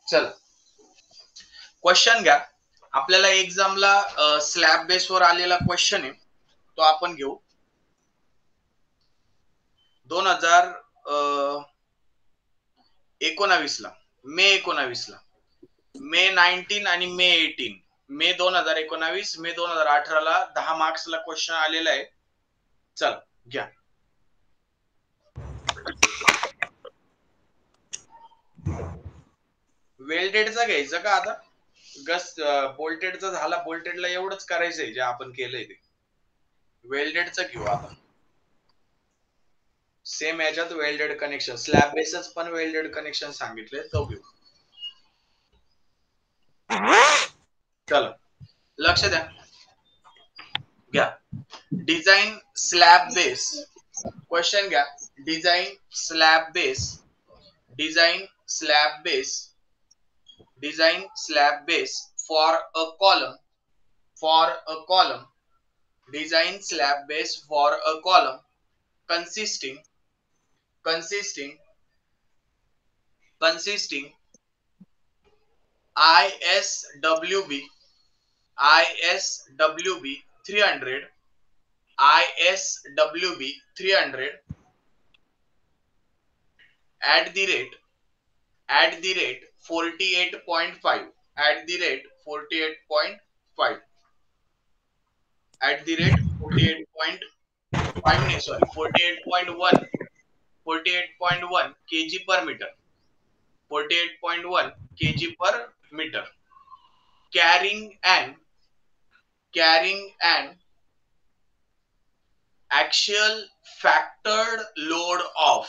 चल क्वेश्चन घ्या. आपल्याला एक्झामला स्लॅब बेसवर आलेला क्वेश्चन आहे, तो आपण घेऊ. 2019 ला, मे 19 ला, मे 19 आणि मे 18, मे 2019, मे 2018 ला 10 मार्क्सला क्वेश्चन आलेला आहे. चल घ्या. वेल्डेडचा घ्यायचं का आता? बोल्टेडचा झाला, बोल्टेडला एवढंच करायचंय जे आपण केलंय ते. वेल्डेडचं घेऊ आता. सेम याच्यात वेल्डेड कनेक्शन, स्लॅब बेसच पण वेल्डेड कनेक्शन सांगितले, तो घेऊ. चला लक्ष द्या. घ्या डिझाईन स्लॅब बेस. क्वेश्चन घ्या. Design slab base, design slab base, design slab base for a column, for a column, design slab base for a column consisting ISWB 300, ISWB 300 at the rate 48.5, at the rate 48.5, at the rate 48.5 sorry 48.1, 48.1 kg per meter, 48.1 kg per meter, carrying an axial factored load of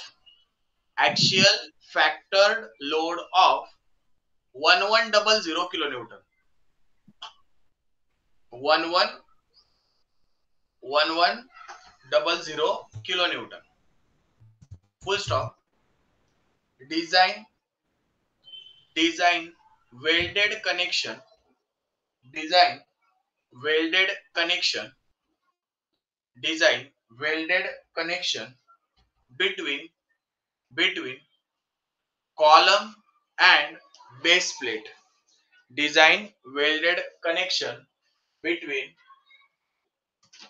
1100 kilonewton, 1100 kilonewton, full stop. Design welded connection, design welded connection, design welded connection between column and base plate, design welded connection between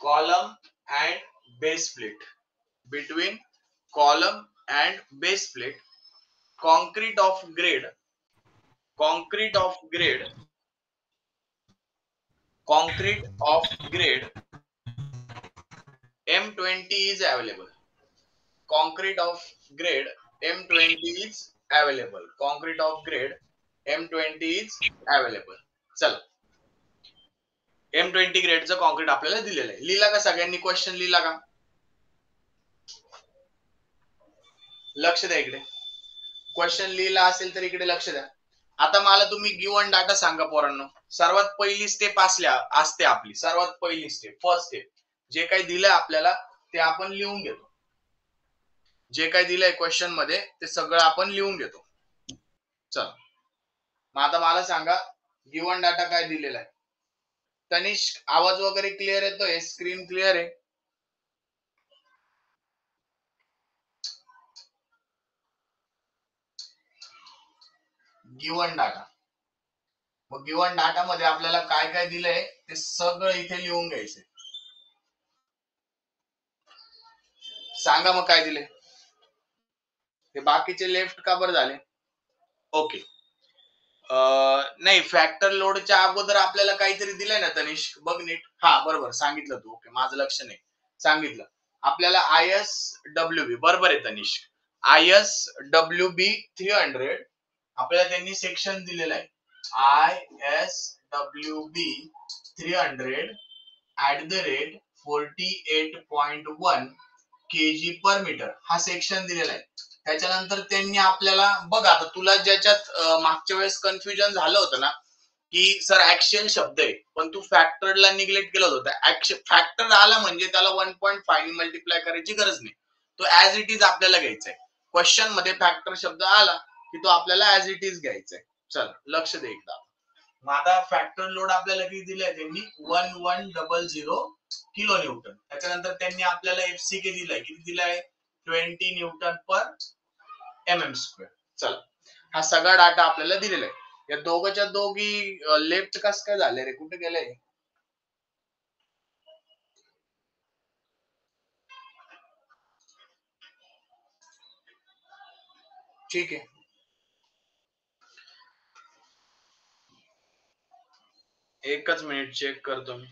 column and base plate, between column and base plate, concrete of grade M20 is available, concrete of grade M20 is available, concrete of grade M20 is available. चला M20 ग्रेडचं concrete आपल्याला दिलेलं आहे. लिहिला का सगळ्यांनी? Question लिहिला का? लक्ष द्या इकडे. क्वेश्चन लिहिला असेल तर इकडे लक्ष द्या. आता मला तुम्ही गिव्हन डाटा सांगा पोरांनो. सर्वात पहिली स्टेप असते आपली, सर्वात पहिली स्टेप, फर्स्ट स्टेप, जे काही दिलंय आपल्याला ते आपण लिहून घेतो. जे काही दिलंय क्वेश्चन मध्ये ते सगळं आपण लिहून घेतो. चल मग आता मला सांगा गिव्हन डाटा काय दिलेला आहे. तनिष्क आवाज वगैरे क्लिअर येतोय? स्क्रीन क्लिअर आहे? Given data. मग गिव्हन डाटा मध्ये आपल्याला काय काय दिलंय ते सगळं इथे लिहून घ्यायचंय. सांगा मग काय दिले ते. बाकीचे लेफ्ट का बरं झाले? ओके. नाही, फॅक्टर लोडच्या अगोदर आपल्याला काहीतरी दिलंय ना तनिष्क, बघ नीट. हा बरोबर सांगितलं तू. ओके, माझं लक्ष नाही. सांगितलं आपल्याला ISWB, बरोबर आहे तनिष्क. ISWB 300 आपल्याला त्यांनी सेक्शन दिलेला आहे. ISWB 300 at the rate 48.1 kg per meter हा सेक्शन दिलेला आहे. त्याच्यानंतर त्यांनी आपल्याला बघ, आता तुला ज्याच्यात मागच्या वेळेस कन्फ्युजन झालं होतं ना की सर ऍक्शन शब्द आहे पण तू फॅक्टरला निग्लेक्ट केलं होतं. फॅक्टर आला म्हणजे त्याला 1.5 मल्टिप्लाय करायची गरज नाही, तो ऍज इट इज आपल्याला घ्यायचा आहे. क्वेश्चन मध्ये फॅक्टर शब्द आला की तो आपल्याला ऍज इट इज घ्यायचा आहे. चल लक्ष दे एकदा. मग आता फॅक्टर लोड आपल्याला किती दिलाय त्यांनी? 1100 किलो न्यूटन. त्याच्यानंतर त्यांनी आपल्याला FCK दिलाय, किती दिलाय? 20 न्यूटन पर MM स्क्वेअर. चला हा सगळा डाटा आपल्याला दिलेला आहे. या दोघांच्या दोघी लेफ्ट कस काय झाले रे, कुठे गेले? ठीक आहे, एकच मिनिट चेक करतो मी.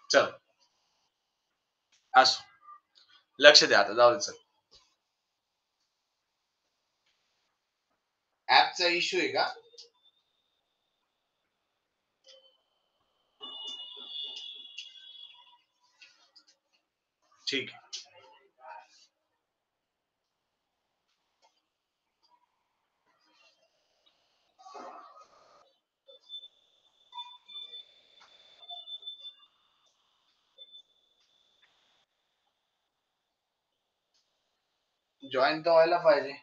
चल असो, लक्ष द्या आता, जाऊ दे. चल, ऍपचा इश्यू आहे का? ठीक आहे. जॉईन तर व्हायला पाहिजे.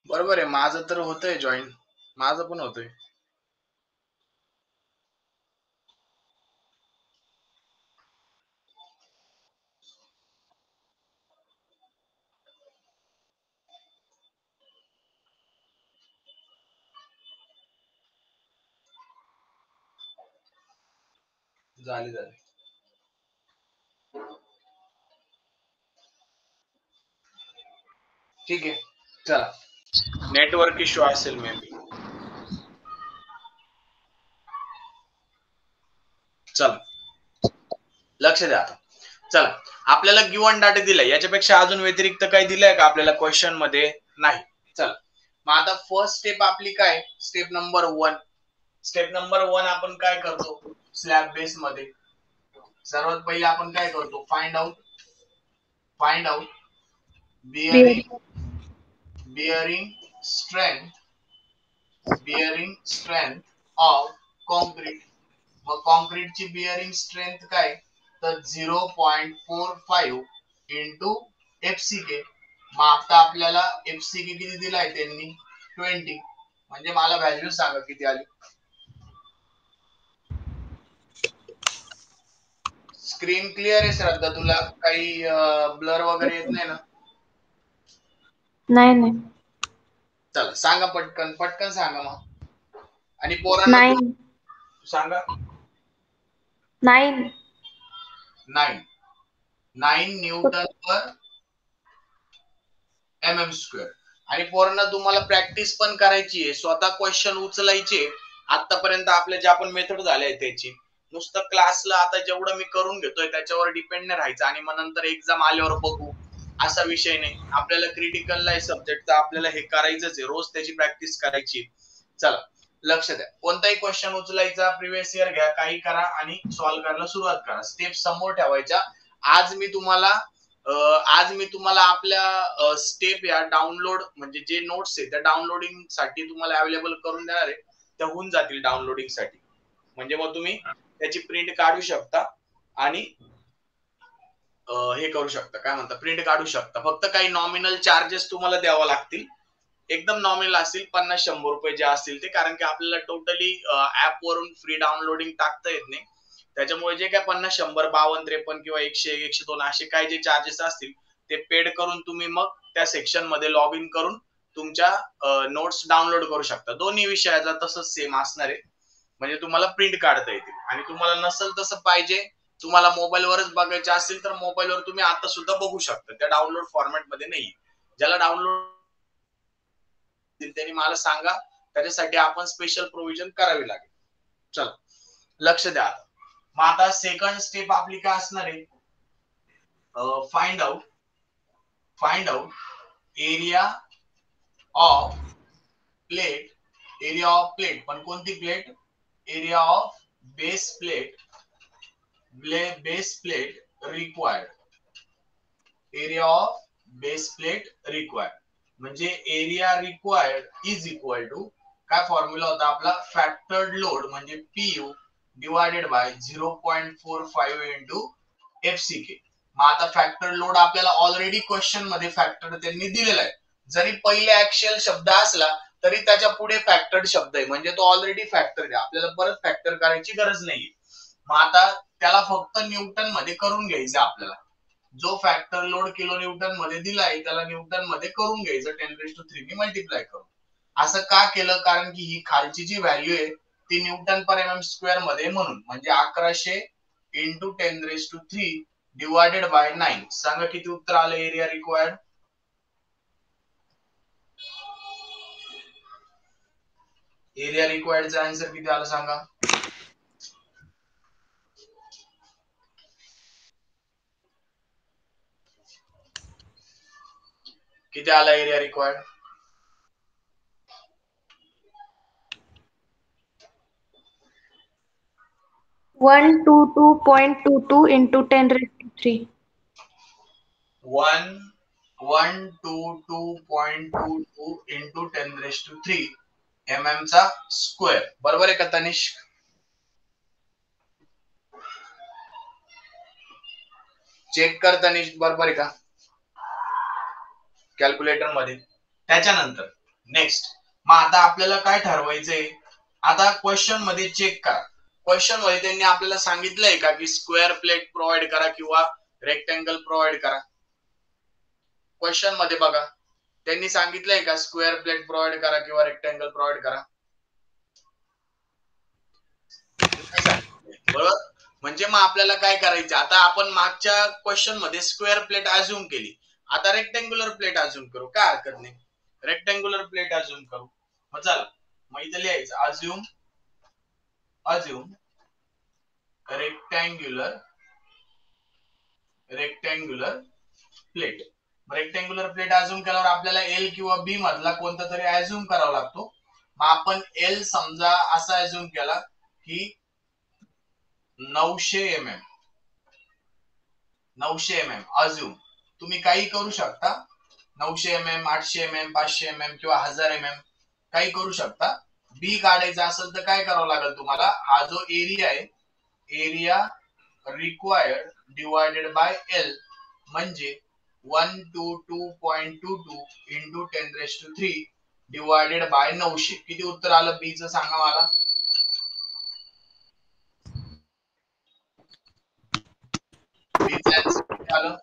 बरोबर आहे, माझं तर होतंय जॉईन, माझं पण होतंय. झाली. ठीक आहे, चला. नेटवर्क इश्यू असेल मे बी. चला लक्ष द्या आता. चला, आपल्याला गिवन डाटा दिलाय, याच्यापेक्षा अजून व्यतिरिक्त काही दिलंय का आपल्याला क्वेश्चन मध्ये? नाही. चला, मग आता फर्स्ट स्टेप आपली काय? Step number 1. स्टेप नंबर 1 आपण काय करतो स्लॅब बेस मध्ये? सर्वात पहिले आपण काय करतो? Find out bearing strength of concrete. मग कॉन्क्रीटची बिअरिंग स्ट्रेंथ काय? तर 0.45 इंटू FCK. मग आता आपल्याला FCK किती दिलाय त्यांनी? 20. म्हणजे मला व्हॅल्यू सांगा किती आली. स्क्रीन क्लिअर आहे श्रद्धा? तुला काही ब्लर वगैरे येत नाही ना? नाही. चला सांगा, पटकन सांगा मग. आणि पोरांना सांगा. 9 न्यूटन पर mm². आणि पोरांना तुम्हाला प्रॅक्टिस पण करायची आहे, स्वतः क्वेश्चन उचलायचे. आतापर्यंत आपल्या ज्या पण मेथड झाल्या त्याची, नुसतं क्लासला आता जेवढं मी करून घेतोय त्याच्यावर डिपेंड नाही राहायचं आणि मग नंतर एक्झाम आल्यावर बघू असा विषय नाही. आपल्याला क्रिटिकलला आहे सब्जेक्ट, तर आपल्याला हे करायचंच आहे, रोज त्याची प्रॅक्टिस करायची. चला लक्ष द्या, कोणताही क्वेश्चन उचलायचा, प्रिव्हियस इयर घ्या, काही करा आणि सॉल्व्ह करायला सुरुवात करा. स्टेप समोर ठेवायच्या. आज मी तुम्हाला आपल्या स्टेप या डाउनलोड, म्हणजे जे नोट्स आहे त्या डाउनलोडिंग साठी तुम्हाला अवेलेबल करून देणार आहे. त्या होऊन जातील डाउनलोडिंग साठी. म्हणजे मग तुम्ही त्याची प्रिंट काढू शकता आणि हे करू शकता, काय म्हणता, प्रिंट काढू शकता. फक्त काही नॉमिनल चार्जेस तुम्हाला द्यावा लागतील. एकदम नॉमिनल असतील 50-100 रुपये जे असतील ते, कारण की आपल्याला टोटली ऍप वरून फ्री डाउनलोडिंग टाकता येत नाही. त्याच्यामुळे जे काय 50-100, 52-53 किंवा 100-102 असे काय जे चार्जेस असतील ते पेड करून तुम्ही मग त्या सेक्शन मध्ये लॉग इन करून तुमच्या नोट्स डाउनलोड करू शकता. दोन्ही विषयाचा तसंच सेम असणार आहे, म्हणजे तुम्हाला प्रिंट काढता येतील. आणि तुम्हाला नसेल तसं पाहिजे, तुम्हाला मोबाईलवरच बघायचे असतील तर मोबाईलवर तुम्ही आता सुद्धा बघू शकता, त्या डाउनलोड फॉर्मॅट मध्ये नाही. ज्याला डाउनलोड त्यांनी मला सांगा, त्याच्यासाठी आपण स्पेशल प्रोव्हिजन करावी लागेल. चला लक्ष द्या. मग आता सेकंड स्टेप आपली काय असणार आहे, find out area of plate. Area of plate, पण कोणती plate? Area of base plate required. Area of base plate required म्हणजे area required is equal to काय फॉर्म्युला होता आपला, फॅक्टर्ड लोड म्हणजे PU divided by 0.45 into FCK. मग आता factored load आपल्याला ऑलरेडी क्वेश्चन मध्ये फॅक्टर त्यांनी दिलेला आहे. जरी पहिले ऍक्सियल शब्द असला तरी त्याच्या पुढे फॅक्टर्ड शब्द आहे, म्हणजे तो ऑलरेडी फॅक्टर आहे, आपल्याला परत फॅक्टर करायची गरज नाही. मग आता त्याला फक्त न्यूटन मध्ये करून घ्यायचं आपल्याला. जो फॅक्टर लोड किलो न्यूटन मध्ये दिलाय त्याला न्यूटन मध्ये करून घ्यायचं 10⁻³ ने मल्टिप्लाय करून. असं का केलं, कारण की ही खालची जी व्हॅल्यू आहे ती Newton per M M square मध्ये, म्हणून म्हणजे 1100 इंटू 10⁻³ डिवायडेड बाय 9. सांगा किती उत्तर आलं एरिया रिक्वायर्ड? एरिया रिक्वायर्डचा आन्सर किती आला सांगा? किती आला area required? 122.22 into 10⁻³ 122.22 into 10⁻³ mm चा स्क्वेअर. बरोबर आहे का तनिष्क? चेक कर तनिष्क, बरोबर आहे का कॅल्क्युलेटर मध्ये. त्याच्यानंतर नेक्स्ट, मग आता आपल्याला काय ठरवायचंय, आता क्वेश्चन मध्ये चेक करा. क्वेश्चन मध्ये त्यांनी आपल्याला सांगितलंय का की स्क्वेअर प्लेट प्रोव्हाइड करा किंवा रेक्टेंगल प्रोव्हाइड करा? क्वेश्चन मध्ये बघा, त्यांनी सांगितलंय का स्क्वेअर प्लेट प्रोव्हाइड करा किंवा रेक्टेंगल प्रोव्हाइड करा? बरोबर. म्हणजे मग आपल्याला काय करायचं, आता आपण मागच्या क्वेश्चन मध्ये स्क्वेअर प्लेट अज्युम केली, आता रेक्टेंग्युलर प्लेट अज्युम करू, काय हरकत नाही. रेक्टेंग्युलर प्लेट अज्युम करू. मग चला, मग इथे लिहायचं assume rectangular plate. Rectangular plate assume केल्यावर आपल्याला एल किंवा बी मधला कोणता तरी अज्युम करावा लागतो. मग आपण एल समजा असा अज्युम केला की 900 mm अज्युम. तुम्ही काही करू शकता, 900 mm, 800 mm, 500 mm किंवा 1000 mm काही करू शकता. बी काढायचा असेल तर काय करावं लागेल तुम्हाला, हा जो एरिया आहे area required divided by L म्हणजे 122.22 इंटू 10⁻³ डिवायडेड बाय 900. किती उत्तर आलं बीचं सांगा मला? बीचं आन्सर किती आलं?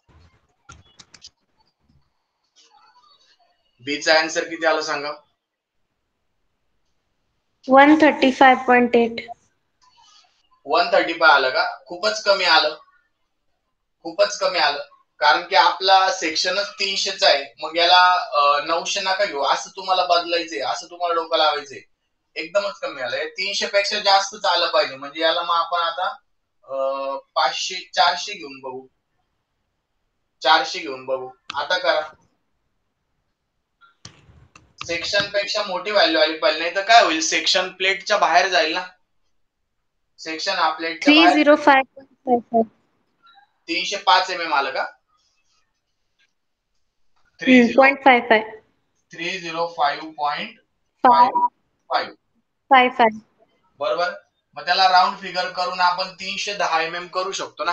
बीचा आन्सर किती आलं सांगा? 135.8. 135 आलं का? खूपच कमी आलं. कारण की आपला सेक्शनच 300चा आहे. मग याला 900 नका घेऊ, असं तुम्हाला बदलायचंय, असं तुम्हाला डोकं लावायचंय. एकदमच कमी आलं. 300 पेक्षा जास्तच आलं पाहिजे, म्हणजे याला मग आपण आता 500-400 घेऊन बघू. 400 घेऊन बघू. आता करा. सेक्शन पेक्षा मोठी व्हॅल्यू आली पाहिजे, नाही तर काय होईल, सेक्शन प्लेटच्या बाहेर जाईल ना. सेक्शन हा प्लेटच्या बाहेर. 305.55. 305 mm आलं का? 305.55. 305.55 बरोबर. मग त्याला राऊंड फिगर करून आपण 310 mm करू शकतो ना.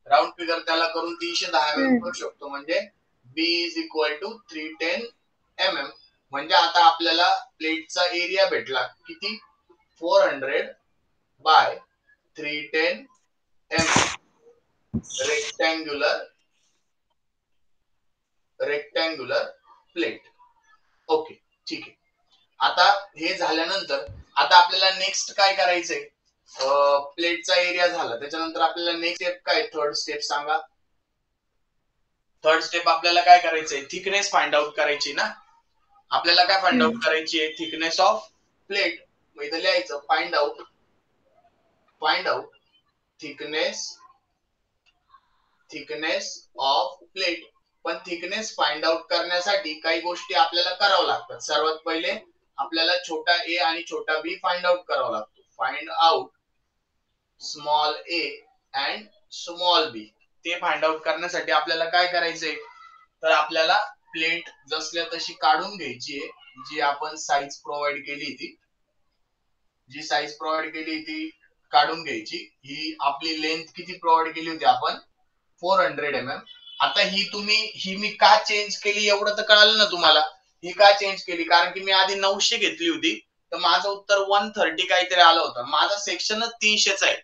राऊंड फिगर त्याला करून 310 mm करू शकतो, म्हणजे बी इज इक्वल टू 310 mm. म्हणजे आता आपल्याला प्लेटचा एरिया भेटला किती 400 बाय 310 रेक्टँग्युलर प्लेट. ओके ठीक आहे. आता हे झाल्यानंतर आता आपल्याला नेक्स्ट काय करायचंय, प्लेटचा एरिया झाला त्याच्यानंतर आपल्याला नेक्स्ट स्टेप काय, थर्ड स्टेप सांगा. थर्ड स्टेप आपल्याला काय करायचंय, थिकनेस फाइंड आउट करायची ना. आपल्याला काय फाइंड आउट करायची आहे, थिकनेस ऑफ प्लेट. मग इथं लिहायचं find out thickness of plate. पण थिकनेस फाइंड आउट करण्यासाठी काही गोष्टी आपल्याला करावं लागतात. सर्वात पहिले आपल्याला छोटा ए आणि छोटा बी फाइंड आउट करावा लागतो. Find out small A and small B. ते फाइंड आउट करण्यासाठी आपल्याला काय करायचंय, तर आपल्याला प्लेट जसल्या तशी काढून घ्यायची आहे. जी आपण साईज प्रोव्हाइड केली ती काढून घ्यायची. ही आपली लेंथ किती प्रोव्हाइड केली होती आपण 400 mm. आता ही मी का चेंज केली एवढं तर कळालं ना तुम्हाला. ही का चेंज केली, कारण की मी आधी 900 घेतली होती तर माझं उत्तर 130 काहीतरी आलं होतं. माझा सेक्शनच 300च आहे.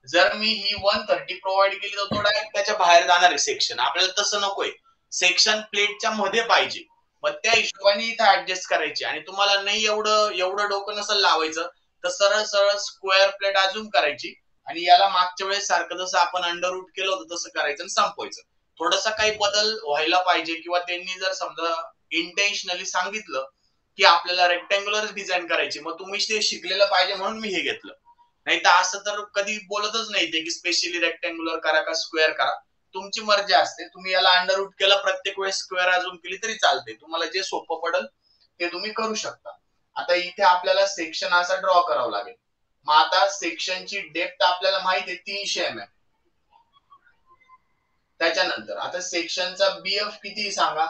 जर मी ही 130 प्रोव्हाइड केली तर तो डायरेक्ट त्याच्या बाहेर जाणार आहे सेक्शन. आपल्याला तसं नकोय, सेक्शन प्लेटच्या मध्ये पाहिजे. मग त्या हिशोबाने इथं ऍडजस्ट करायची. आणि तुम्हाला नाही एवढं डोकं नसेल लावायचं तर सरळ सरळ स्क्वेअर प्लेट अजून करायची आणि याला मागच्या वेळेस सारखं जसं आपण अंडर रूट केलं होतं तसं करायचं आणि संपवायचं. थोडासा काही बदल व्हायला पाहिजे, किंवा त्यांनी जर समजा इंटेन्शनली सांगितलं की आपल्याला रेक्टँग्युलर डिझाईन करायची, मग तुम्ही ते शिकलेलं पाहिजे म्हणून मी हे घेतलं. नाही तर असं तर कधी बोलतच नाही ते की स्पेशली रेक्टँग्युलर करा का स्क्वेअर करा. तुमची मर्जी असते. तुम्ही याला अंडर रूट केलं प्रत्येक वेळेस स्क्वेअर अजून केली तरी चालते. तुम्हाला जे सोपं पडेल ते तुम्ही करू शकता. आता इथे आपल्याला सेक्शन असा ड्रॉ करावा लागेल. मग आता सेक्शनची डेप्थ आपल्याला माहिती आहे 300 mm. त्याच्यानंतर आता सेक्शनचा बीएफ किती सांगा,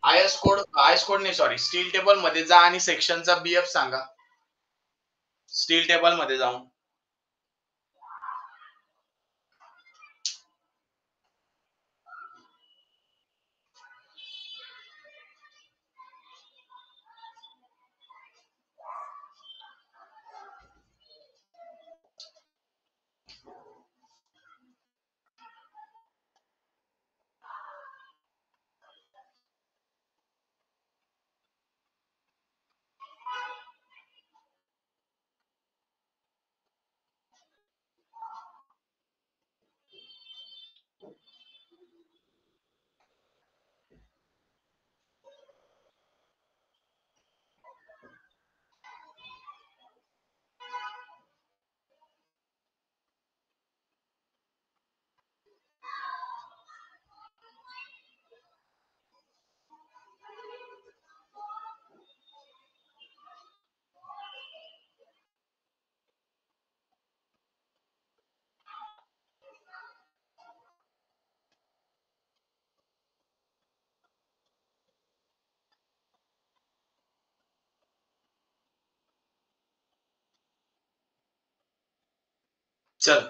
आयएस कोड नाही, सॉरी, स्टील टेबल मध्ये जा आणि सेक्शनचा बीएफ सांगा. स्टील टेबल मध्ये जाऊन चल.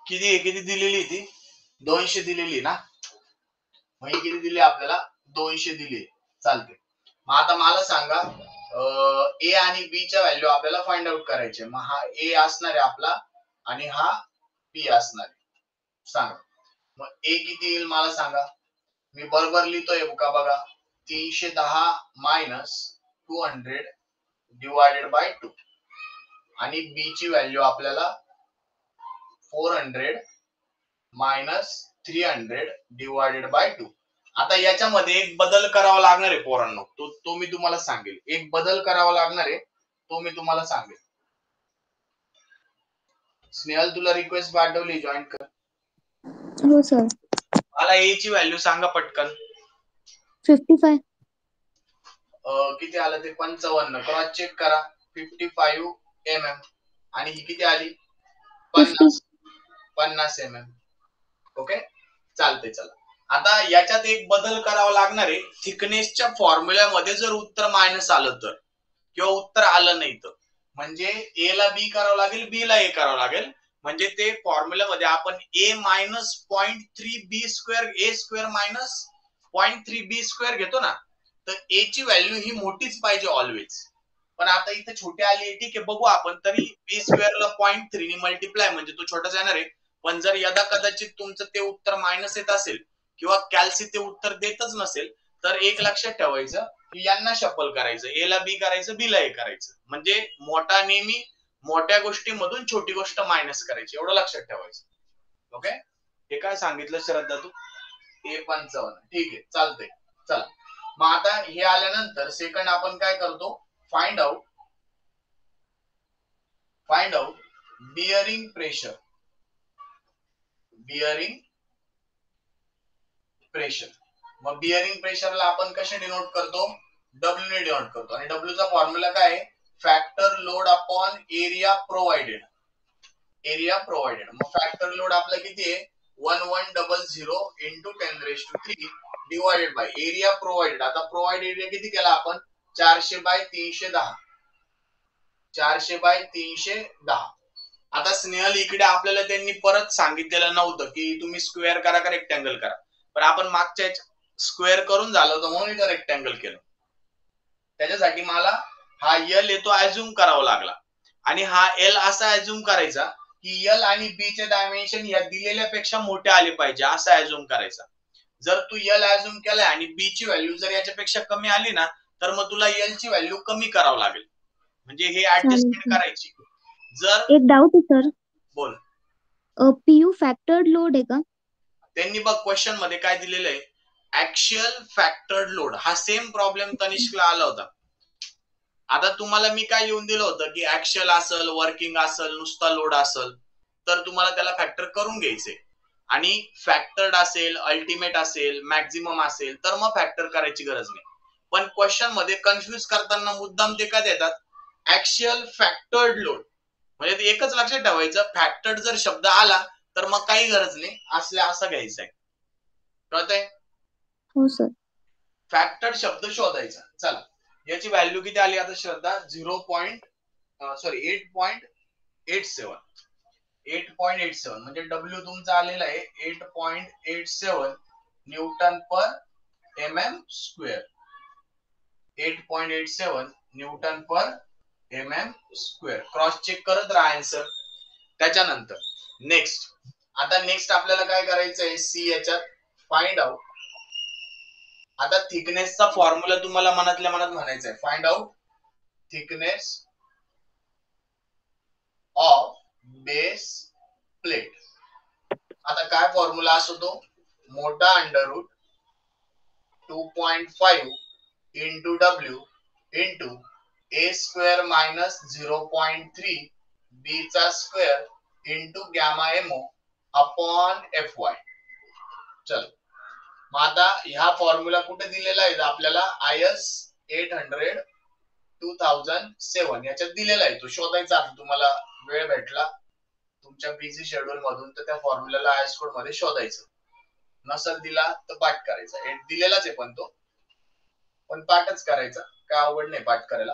किती दिलेली ती 200 दिलेली ना. मग किती दिली आपल्याला 200 दिली. चालते. मग आता मला सांगा ए आणि बी च्या व्हॅल्यू आपल्याला फाइंड आउट करायचे. मग हा ए असणार आहे आपला आणि हा बी असणार आहे. सांगा मग ए किती येईल मला सांगा. मी बरोबर लिहितोय का बघा. 310 मायनस 200 डिवायडेड बाय 2 आणि बी ची व्हॅल्यू आपल्याला 400 मायनस 300 डिवायडेड बाय 2. आता याच्यामध्ये एक बदल करावा लागणार आहे पोरांनो. तो मी तुम्हाला सांगेल. एक बदल करावा लागणार आहे तो मी तुम्हाला सांगेल. स्नेहल तुला रिक्वेस्ट पाठवली, जॉईन कर. हो सर. मला ए ची व्हॅल्यू सांगा पटकन. 55. किती आलं ते 55. क्रॉस चेक करा. 55 mm आणि ही किती आली 50 mm. ओके चालते. चला आता याच्यात एक बदल करावा लागणार आहे. थिकनेसच्या फॉर्म्युल्यामध्ये जर उत्तर मायनस आलं तर, किंवा उत्तर आलं नाही तर, म्हणजे ए ला बी करावं लागेल, बी ला ए करावं लागेल. म्हणजे ते फॉर्म्युलामध्ये आपण ए मायनस 0.3 बी स्क्वेअर ए स्क्वेअर मायनस 0.3 बी स्क्वेअर घेतो ना, तर ए ची व्हॅल्यू ही मोठीच पाहिजे ऑलवेज. पण आता इथे छोटी आली, ठीक आहे, बघू आपण. तरी बी स्क्वेअरला 0.3 ने मल्टिप्लाय म्हणजे तो छोटाच येणार आहे. पण जर यदा कदाचित तुमचं ते उत्तर मायनस येत असेल किंवा कॅल्सी ते उत्तर देतच नसेल, तर एक लक्षात ठेवायचं की यांना शफल करायचं, ए ला बी करायचं, बी ला ए करायचं. म्हणजे मोठा नेहमी मोठ्या गोष्टीमधून छोटी गोष्ट मायनस करायची, एवढं लक्षात ठेवायचं. ओके, हे काय सांगितलं श्रद्धा तू? A55, ठीक आहे, चालतंय. चला, मग आता हे आल्यानंतर सेकंड आपण काय करतो, फाइंड आउट बिअरिंग प्रेशर. मग बिअरिंग प्रेशरला आपण कसे डिनोट करतो, डब्ल्यू ने डिनोट करतो. आणि डब्ल्यू चा फॉर्म्युला काय आहे, factor load upon area provided. मग फॅक्टर लोड आपला किती आहे, 1100 into 10⁻³ divided by area provided. आता प्रोव्हाइड एरिया किती केला आपण, 400/310. 400/310. आता स्नेहल इकडे आपल्याला त्यांनी परत सांगितलेलं नव्हतं की तुम्ही स्क्वेअर करा का रेक्टँगल करा, पण आपण मागच्या स्क्वेअर करून झालं होतं म्हणून इथं रेक्टँगल केलं. त्याच्यासाठी मला हा एल येतो अज्युम करावा लागला. आणि हा एल असा अज्युम करायचा की एल आणि बी चे डायमेन्शन या दिलेल्यापेक्षा मोठे आले पाहिजे, असा अज्युम करायचा. जर तू एल अज्युम केलाय आणि बी ची व्हॅल्यू जर याच्यापेक्षा कमी आली ना, तर मग तुला एल ची व्हॅल्यू कमी करावं लागेल. म्हणजे हे ऍडजस्टमेंट करायची. जर एक डाऊट आहे सर, बोल, पीयू फॅक्टर्ड लोड आहे का? त्यांनी बघ क्वेश्चन मध्ये काय दिलेलं आहे, ऍक्च्युअल फॅक्टर्ड लोड. हा सेम प्रॉब्लेम तनिष्कला आला होता. आता तुम्हाला मी काय येऊन दिलं होतं की ऍक्च्युअल असेल, वर्किंग असेल, नुसता लोड असेल, तर तुम्हाला त्याला फॅक्टर करून घ्यायचे. आणि फॅक्टर्ड असेल, अल्टिमेट असेल, मॅक्झिमम असेल, तर मग फॅक्टर करायची गरज नाही. पण क्वेश्चन मध्ये कन्फ्युज करताना मुद्दाम ते काय देतात, ऍक्च्युअल फॅक्टर्ड लोड. म्हणजे ते एकच लक्षात ठेवायचं, फॅक्टर्ड जर शब्द आला तर मग काही गरज नाही, असल्या असं घ्यायचंय. कळतंय? हो सर. फॅक्टर्ड शब्द शोधायचा. चला, याची व्हॅल्यू किती आली आता श्रद्धा, 8.87. 8.87 म्हणजे डब्ल्यू तुमचा आलेला आहे 8.87 newton per M M square. 8.87 newton per M M square. Cross check करत राहा आन्सर. त्याच्यानंतर नेक्स्ट आपल्याला काय करायचंय, सी याच्यात फाइंड आउट. आता थिकनेसचा फॉर्म्युला तुम्हाला मनातल्या मनात म्हणायचा आहे, find out thickness of base plate. आता काय फॉर्म्युला असतो तो, मोठा underroot 2.5 into W into A square minus 0.3 B चा square into gamma MO upon F Y. चल, मग आता ह्या फॉर्म्युला कुठे दिलेला आहे आपल्याला, IS 800 2007 याच्यात दिलेला आहे. तो शोधायचा. तुम्हाला वेळ भेटला तुमच्या बिझी शेड्यूल मधून तर त्या फॉर्म्युलाला आयएस कोड मध्ये शोधायचं. नसल दिला तर पाठ करायचा. दिलेलाच आहे पण पाठच करायचा, काय अवघड नाही पाठ करायला.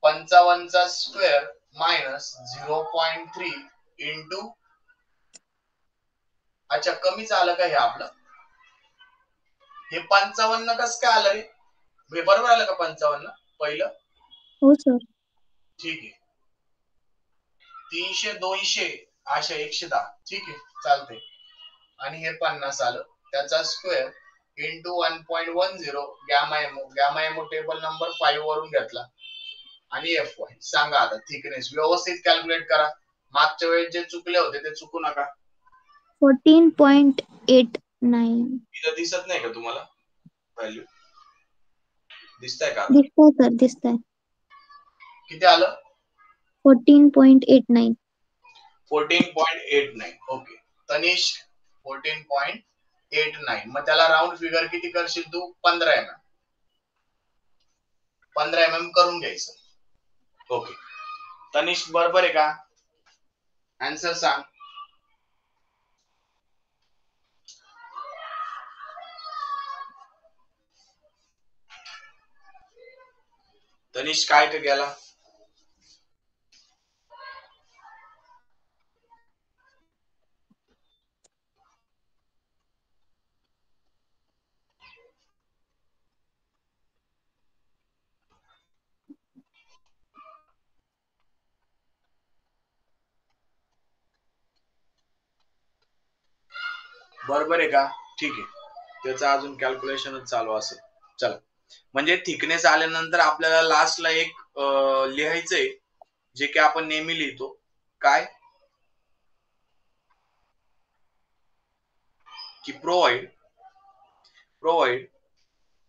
55 चा स्क्वेअर मायनस 0.3 इंटू, अच्छा कमीच आलं का हे आपलं, हे 55 कसं काय आलं रे, हे बरोबर आलं का 55 पहिलं? हो सर. ठीक आहे. 300 200 अशा 110, ठीक आहे, चालते. आणि हे 50 आलं, त्याचा square into 1.10 gamma MO table number 5 वरून घेतला. आणि एफ वाय सांगा. आता थिकनेस व्यवस्थित कॅल्क्युलेट करा. मागच्या वेळेस जे चुकले होते ते चुकू नका. 14.89 इथं दिसत नाही का तुम्हाला व्हॅल्यू, दिसताय का? दिसतंय सर, दिसतंय. किती आलं, 14.89. 14.89. ओके तनिष, 14.89. मग त्याला राऊंड फिगर किती करशील तू, 15 mm. 15 mm करून घ्यायचं. ओके तनिष, बरोबर आहे का? आन्सर सांग. तनिष काय का गेला, बरोबर आहे का? ठीक आहे. त्याचं अजून कॅल्क्युलेशनच चालू असेल. चला. म्हणजे थिकनेस आल्यानंतर आपल्याला लास्टला एक लिहायचंय, जे की आपण नेहमी लिहितो. काय? की provide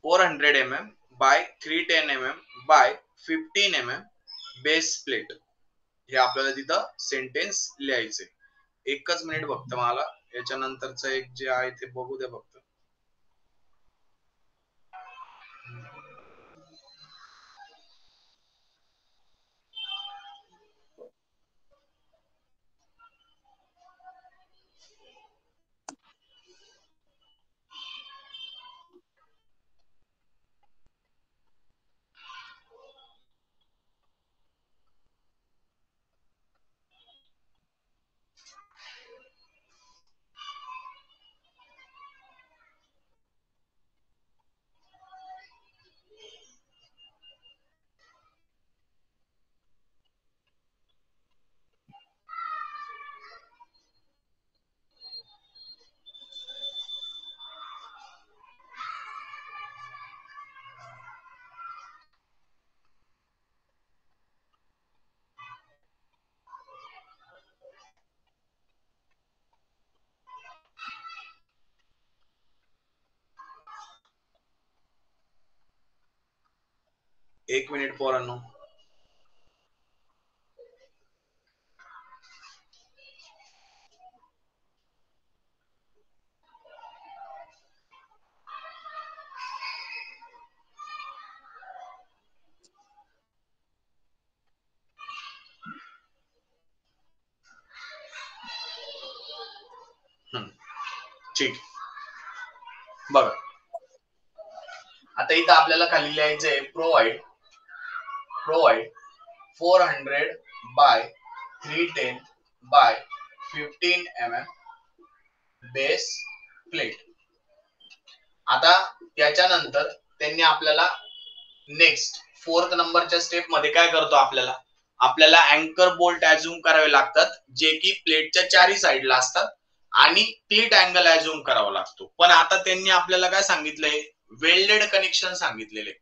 400 mm by 310 mm by 15 mm base plate. हे आपल्याला तिथं सेंटेन्स लिहायचे. एकच मिनिट फक्त मला याच्यानंतरचं एक जे आहे ते बघू द्या फक्त. एक मिनिट पोरांनो. ठीक. बघा. आता इथं आपल्याला खाली लिहायचंय provide 400 by 310 by 15 mm base plate. आता त्याच्यानंतर त्यांनी आपल्याला नेक्स्ट 4th नंबरच्या स्टेप मध्ये काय करतो, आपल्याला अँकर बोल्ट अज्युम करावे लागतात, जे की प्लेटच्या चारही साईडला असतात आणि क्लिट अँगल अज्युम करावा लागतो. पण आता त्यांनी आपल्याला काय सांगितलंय, वेल्डेड कनेक्शन सांगितलेले.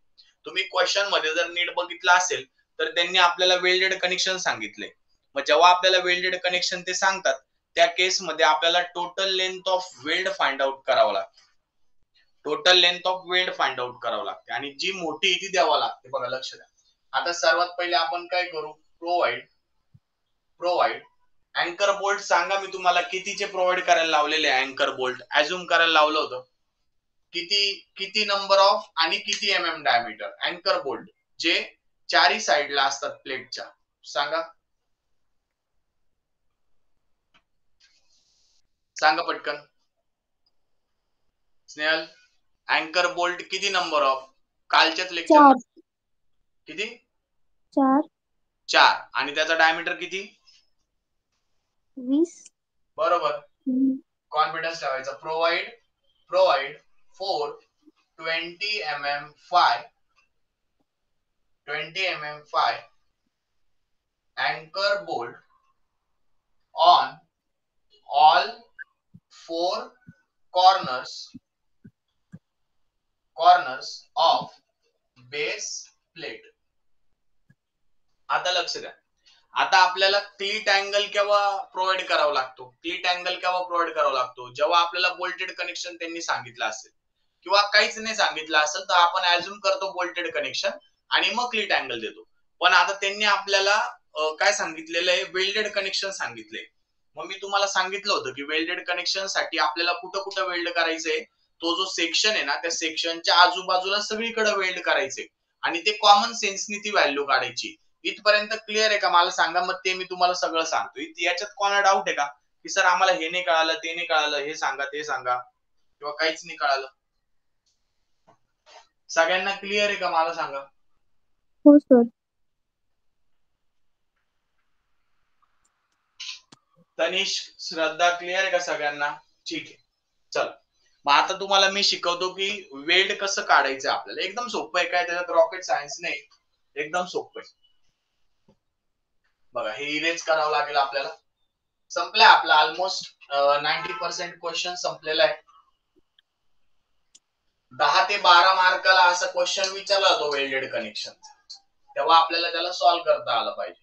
तुम्ही क्वेश्चन मध्ये जर नीट बघितलं असेल तर त्यांनी आपल्याला वेल्डेड कनेक्शन सांगितले. मग जेव्हा आपल्याला वेल्डेड कनेक्शन ते सांगतात त्या केस मध्ये आपल्याला total length of weld find out करावं लागतं. Total length of weld find out करावं लागते आणि जी मोठी ती द्यावा लागते. बघा लक्ष द्या. आता सर्वात पहिले आपण काय करू, प्रोव्हाइड अँकर बोल्ट सांगा मी तुम्हाला कितीचे प्रोव्हाइड करायला लावलेले आहे. अँकर बोल्ट अज्युम करायला लावलं होतं. किती नंबर ऑफ आणि किती mm डायमीटर अँकर बोल्ट जे चारही साईडला असतात प्लेटच्या, सांगा पटकन. स्नेहल, अँकर बोल्ट किती नंबर ऑफ? कालच्याच लेक्चर किती? 4 आणि त्याचा डायमीटर किती? 20. बरोबर. कॉन्फिडन्स ठेवायचा. Provide 420 mm 5 anchor bolt on all 4 corners of base plate. आता लक्ष द्या. आता आपल्याला क्लिट अँगल केव्हा प्रोव्हाइड करावा लागतो, जेव्हा आपल्याला बोल्टेड कनेक्शन त्यांनी सांगितलं असेल किंवा काहीच नाही सांगितलं असेल तर आपण अज्युम करतो बोल्टेड कनेक्शन आणि मग क्लिट अँगल देतो. पण आता त्यांनी आपल्याला काय सांगितलेलं आहे, वेल्डेड कनेक्शन सांगितलंय. मग मी तुम्हाला सांगितलं होतं की वेल्डेड कनेक्शन साठी आपल्याला कुठं कुठं वेल्ड करायचंय, तो जो सेक्शन आहे ना त्या सेक्शनच्या आजूबाजूला सगळीकडे वेल्ड करायचंय आणि ते कॉमन सेन्सनी ती व्हॅल्यू काढायची. इथपर्यंत क्लिअर आहे का मला सांगा, मग ते मी तुम्हाला सगळं सांगतो. याच्यात कोणाला डाऊट आहे का की सर आम्हाला हे नाही कळालं ते नाही कळालं, हे सांगा ते सांगा, किंवा काहीच नाही कळालं? सगळ्यांना क्लिअर आहे का मला सांगा? हो सर. तनिष, श्रद्धा, क्लिअर आहे का सगळ्यांना? ठीक आहे. चला मग आता तुम्हाला मी शिकवतो की वेल्ड कसं काढायचं आपल्याला. एकदम सोपं आहे, काय त्याच्यात रॉकेट सायन्स नाही, एकदम सोपं आहे. बघा हे इरेज करावं लागेल आपल्याला. संपलंय आपलं ऑलमोस्ट. 90% क्वेश्चन संपलेला आहे. 10 ते 12 मार्काला असा क्वेश्चन विचारला जातो वेल्डेड कनेक्शन, तेव्हा आपल्याला त्याला सॉल्व्ह करता आलं पाहिजे.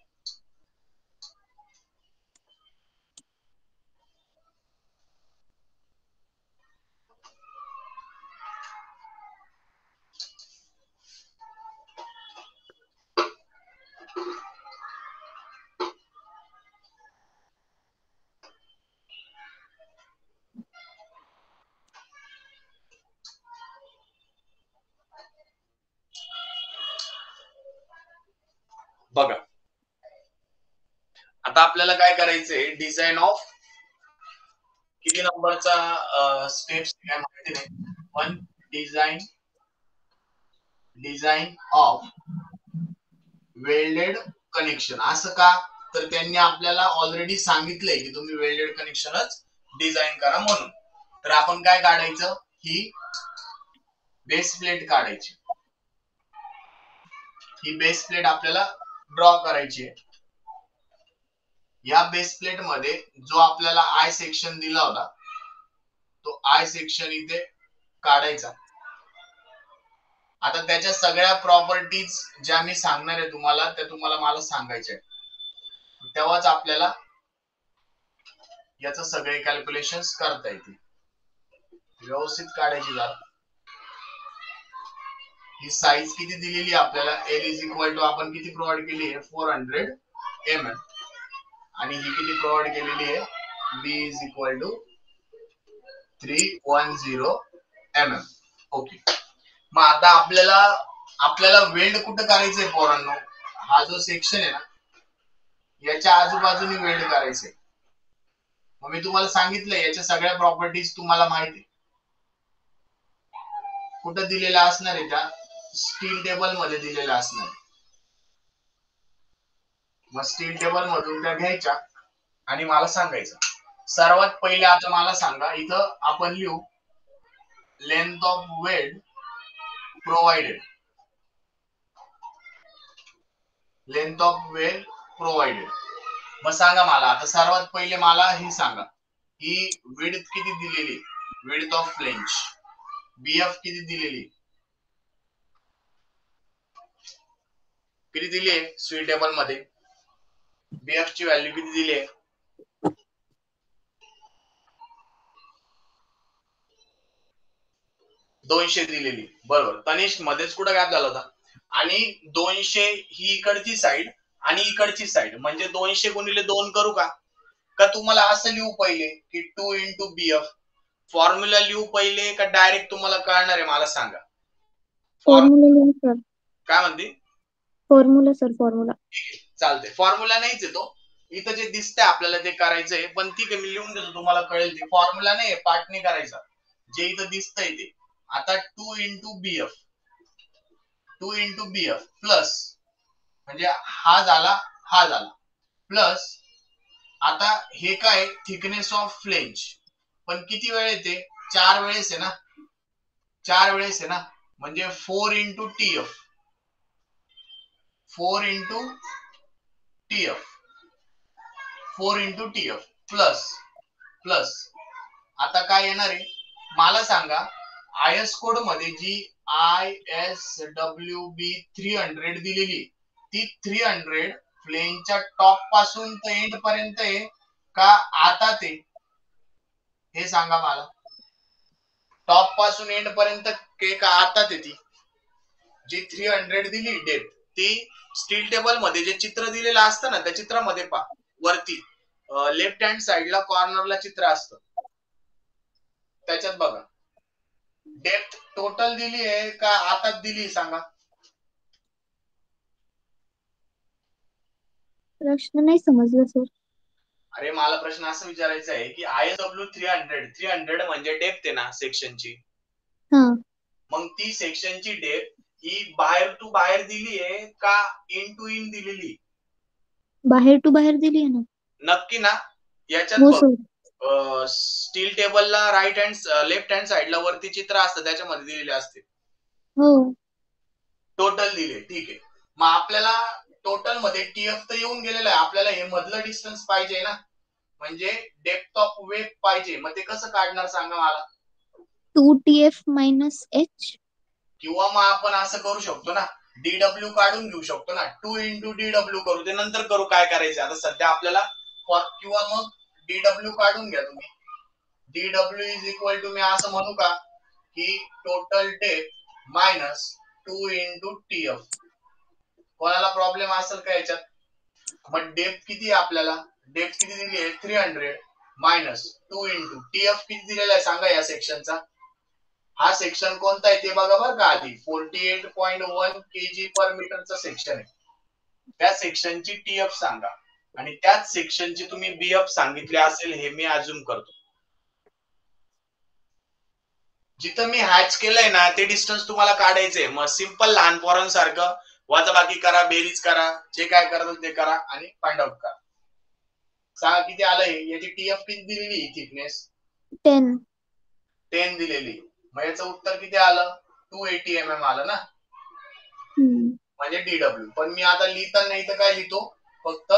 बघा आता आपल्याला काय करायचंय, डिझाईन ऑफ किती नंबरचा स्टेप्स काय माहिती नाही, पण डिझाईन ऑफ वेल्डेड कनेक्शन. असं का, तर त्यांनी आपल्याला ऑलरेडी सांगितलंय की तुम्ही वेल्डेड कनेक्शनच डिझाईन करा म्हणून. तर आपण काय काढायचं, ही बेस प्लेट काढायची. ही बेस प्लेट आपल्याला ड्रॉ करायची आहे. या बेस प्लेट मध्ये जो आपल्याला आय सेक्शन दिला होता तो आय सेक्शन इथे काढायचा. आता त्याच्या सगळ्या प्रॉपर्टीज ज्या मी सांगणार आहे तुम्हाला, त्या तुम्हाला मला सांगायच्या आहेत, तेव्हाच आपल्याला याचं सगळे कॅल्क्युलेशन करता येतील. व्यवस्थित काढायची जरा. ही साईज किती दिलेली आपल्याला, एल इज इक्वल टू आपण किती प्रोव्हाइड केली आहे, 400 mm, आणि ही किती प्रोव्हाइड केलेली आहे, B is equal to 310 mm. Okay, मग आता आपल्याला वेल्ड कुठं करायचंय पोरांनो, हा जो सेक्शन आहे ना याच्या आजूबाजूने वेल्ड करायचंय. मग मी तुम्हाला सांगितलंय याच्या सगळ्या प्रॉपर्टीज तुम्हाला माहिती कुठं दिलेल्या असणार आहे, त्या स्टील टेबल मध्ये दिलेल्या असणार. मग स्टील टेबल मधून त्या घ्यायच्या आणि मला सांगायचं. सर्वात पहिले आता मला सांगा, इथं आपण लिहू length of weld provided, length of weld provided. मग सांगा मला आता सर्वात पहिले मला हे सांगा, ही विड्थ किती दिलेली, विड्थ ऑफ फ्लेंज बीएफ किती दिलेली, किती दिली आहे स्वीट टेबल मध्ये, बीएफ ची व्हॅल्यू किती दिली आहे, 200 दिलेली. बरोबर, तनिष्क मध्येच कुठं गॅप झाला होता. आणि 200 ही इकडची साईड आणि इकडची साईड, म्हणजे 200 गुणिले 2 करू का तुम्हाला असं लिहू पहिले की 2 इंटू बीएफ, फॉर्म्युला लिहू पहिले का डायरेक्ट तुम्हाला कळणार आहे मला सांगा. फॉर्म्युला सर, काय म्हणते, फॉर्म्युला सर, फॉर्म्युला चालते. फॉर्म्युला नाहीच आहे तो, इथं जे दिसतंय आपल्याला ते करायचंय, पण ठीक आहे मी लिहून देतो तुम्हाला कळेल ते. फॉर्म्युला नाही, पार्ट नाही करायचा, जे इथं दिसतंय ते. आता 2 into BF, 2 into BF plus, म्हणजे हा झाला प्लस, आता हे काय थिकनेस ऑफ फ्लेंज, पण किती वेळ येते, 4 वेळेस आहे ना, 4 वेळेस आहे ना, म्हणजे 4 into TF, 4 into TF, 4 into TF plus आता काय येणार आहे मला सांगा, आयएस कोड मध्ये जी ISWB 300 दिलेली, ती 300 फ्लेंजच्या टॉप पासून तर एंड पर्यंत आहे का आता ते, हे सांगा मला. टॉप पासून एंड पर्यंत का आता ते, ती जी 300 दिली डेप्थ, ती स्टील टेबल मध्ये जे चित्र दिलेलं असतं ना, त्या चित्रामध्ये पहा वरती लेफ्ट हँड साइडला कॉर्नरला चित्र असतं, त्याच्यात बघा डेप्थ टोटल दिली आहे का आता दिली सांगा. प्रश्न नाही समजला सर. अरे मला प्रश्न असा विचारायचा आहे की ISW 300 म्हणजे डेप्थ आहे ना सेक्शनची, मग ती सेक्शनची डेप्थ ही बाहेर टू बाहेर दिली आहे का इन टू इन दिलेली, बाहेर टू बाहेर दिली आहे ना. नक्की ना, याच्यात हो बघ सर. स्टील टेबलला राईट हँड लेफ्ट हँड साइडला वरती चित्र असतं, त्याच्यामध्ये दिलेले असते. हो, टोटल दिले, ठीक आहे. मग आपल्याला टोटल मध्ये टीएफ तर येऊन गेलेलं आहे, आपल्याला हे मधलं डिस्टन्स पाहिजे ना, म्हणजे डेप्थ ऑफ वेव पाहिजे, मग ते कसं काढणार सांगा मला. 2TF minus H. किंवा मग आपण असं करू शकतो ना, डीडब्ल्यू काढून घेऊ शकतो ना, 2 इंटू डीडब्ल्यू करू, ते नंतर करू काय करायचं. आता सध्या आपल्याला किंवा मग डीडब्ल्यू काढून घ्या तुम्ही. डीडब्ल्यू इज इक्वल टू मी असं म्हणू का की total depth minus 2 into TF. कोणाला प्रॉब्लेम असेल का याच्यात. मग डेप्थ किती आहे आपल्याला, डेप्थ किती दिली आहे 300 मायनस 2 इंटू टीएफ किती दिलेला आहे सांगा या सेक्शनचा. हा सेक्शन कोणता आहे ते बघा बरं का आधी. 48.1 kg पर मीटरचा सेक्शन आहे. त्या सेक्शनची टीएफ सांगा आणि त्याच सेक्शनची तुम्ही बीएफ सांगितले असेल हे मी अज्युम करतो. जिथं मी हॅच केलंय ना ते डिस्टन्स तुम्हाला काढायचंय. मग सिंपल लहान पोरांसारखं वजाबाकी करा, बेरीज करा, जे काय कराल ते करा आणि फाइंड आउट करा. सांगा किती आलंय. याची टीएफ किती दिलेली थिकनेस 10 दिलेली. मग याचं उत्तर किती आलं 280 mm आलं ना, म्हणजे डीडब्ल्यू. पण मी आता लिहिताना इथं काय लिहितो फक्त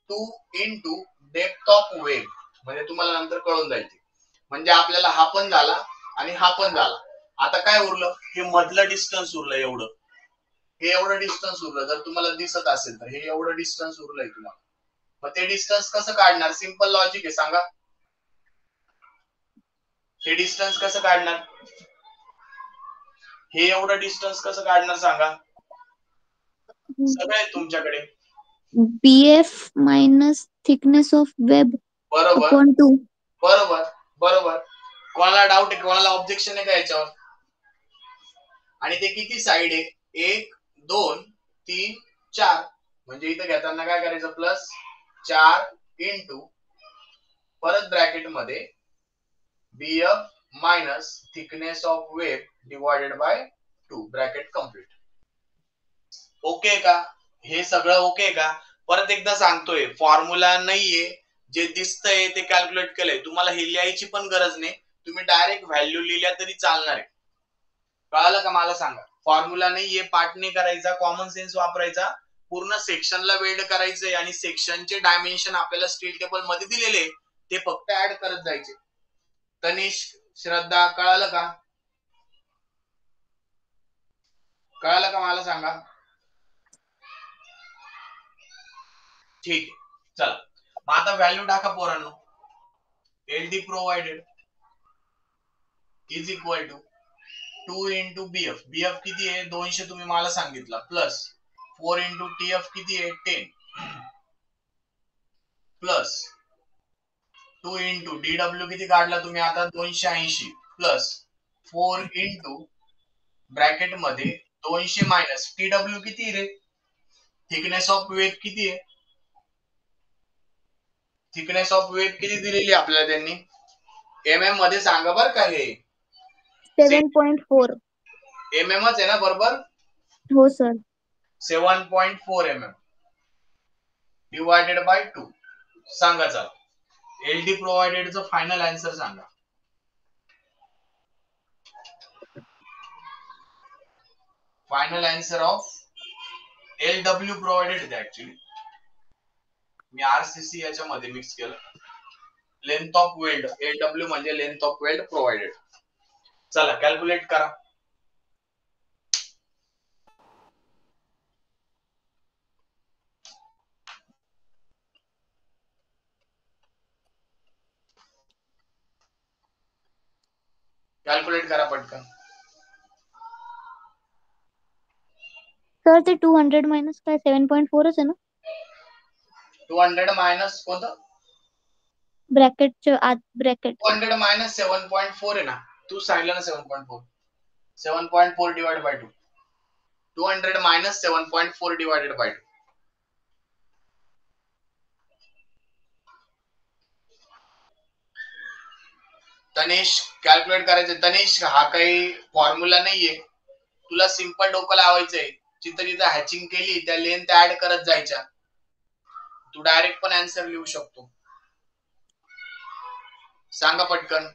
2 इंटू डेप्थ ऑफ वेव, म्हणजे तुम्हाला नंतर कळून जाईल. म्हणजे आपल्याला हा पण झाला आणि हा पण झाला. आता काय उरलं, हे मधलं डिस्टन्स उरलं एवढं. हे एवढं डिस्टन्स उरलं, जर तुम्हाला दिसत असेल तर हे एवढं डिस्टन्स उरलंय तुम्हाला. मग ते डिस्टन्स कसं काढणार, सिंपल लॉजिक आहे सांगा. हे डिस्टन्स कसं काढणार, हे एवढं डिस्टन्स कसं काढणार सांगा. सगळं आहे तुमच्याकडे. BF minus thickness of web बरोबर अपॉन 2. बरोबर बरोबर. कोणाला डाऊट आहे, कोणाला ऑब्जेक्शन आहे का याच्यावर. आणि ते किती साइड आहे, 1 2 3 4. म्हणजे इथं घेताना काय करायचं, प्लस 4 इंटू परत ब्रॅकेट मध्ये BF minus thickness of web divided by 2 bracket complete. Okay का, हे सगळं ओके का. परत एकदा सांगतोय, फॉर्म्युला नाहीये, जे दिसतंय ते कॅल्क्युलेट केलंय. तुम्हाला हे लिहायची पण गरज नाही, तुम्ही डायरेक्ट व्हॅल्यू लिहिल्या तरी चालणार आहे. कळालं का मला सांगा. फॉर्म्युला नाहीये, पार्ट नाही करायचा, कॉमन सेन्स वापरायचा. पूर्ण सेक्शनला वेल्ड करायचंय आणि सेक्शनचे डायमेन्शन आपल्याला स्टील टेबल मध्ये दिलेले, ते फक्त ऍड करत जायचे. तनिष, श्रद्धा, कळालं का, कळालं का मला सांगा. ठीक आहे, चला मग आता व्हॅल्यू टाका पोरांनो. LD provided is equal to 2 into BF. BF किती आहे 200 तुम्ही मला सांगितलं, प्लस 4 इंटू टीएफ किती आहे 10, प्लस 2 इंटू डीडब्ल्यू किती काढला तुम्ही आता 280, प्लस 4 इंटू ब्रॅकेट मध्ये 200 मायनस टीडब्ल्यू किती रे, थिकनेस ऑफ वेब किती आहे, थिकनेस ऑफ वेब किती दिलेली आपल्याला त्यांनी एम एम मध्ये सांगा बरं का. हे 7.4. एम एमच आहे ना, बरोबर. हो सर. 7.4 mm डिवायडेड बाय 2 सांगा. चला एलडी प्रोव्हाइडेडचं फायनल आन्सर सांगा. Final answer of LW provided actually मी आरसीसी याच्यामध्ये मिक्स केलं. लेंथ ऑफ वेल्ड एलडब्ल्यू म्हणजे लेंथ ऑफ वेल्ड प्रोव्हाइडेड. चला कॅल्क्युलेट करा. कॅल्क्युलेट करा पटकन. सर ते 200 मायनस काय 7.4 आहे ना. 200 मायनस कोणतं, ब्रॅकेटच्या आत ब्रॅकेट. 200 मायनस 7.4 आहे ना, तू सांगितलं ना 7.4. 7.4 divided by 2. 200 minus 7.4 divided by 2. Tanish calculate करायचं. तनिष हा काही फॉर्म्युला नाहीये, तुला सिंपल डोकं लावायचंय. जिथं जिथं हॅचिंग केली त्या लेंथ ऍड करत जायच्या. तू डायरेक्ट पण आन्सर लिहू शकतो. सांगा पटकन.